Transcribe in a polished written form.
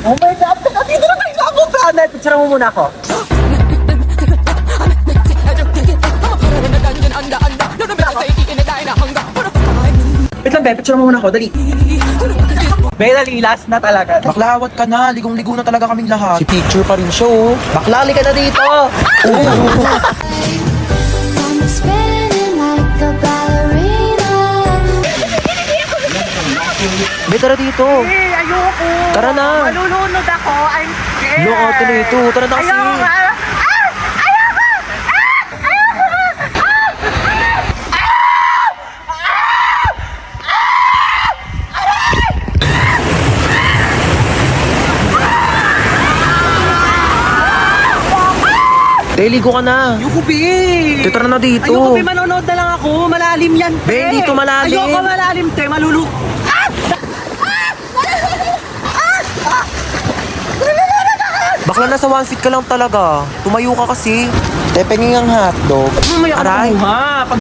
Oh my God! Teka, dito na tayo napunta! Picture mo muna ako. Wait lang, be. Picture mo muna ako. Dali. Be, dali. Last na talaga. Baklawat ka na, ligong-ligo na talaga kaming lahat. Si picture pa rin siya oh. Baklali ka na dito! I'm spinning like a ballerina. Be, tara dito. Eh, ayoko. Tara na. Malulunod ako. I'm scared. Yung ate na ito. Tara na kasi. Ayoko. Ligo ka na. Ayoko, be. Tara na dito. Ayoko, be. Manonood na lang ako. Malalim yan, te. Be, dito malalim. Ayoko malalim, te. Maluluk. Bakla nasa 1 feet ka lang talaga. Tumayo ka kasi. Tepengin ang hotdog. Mamaya ka Aray. kumuha. Pag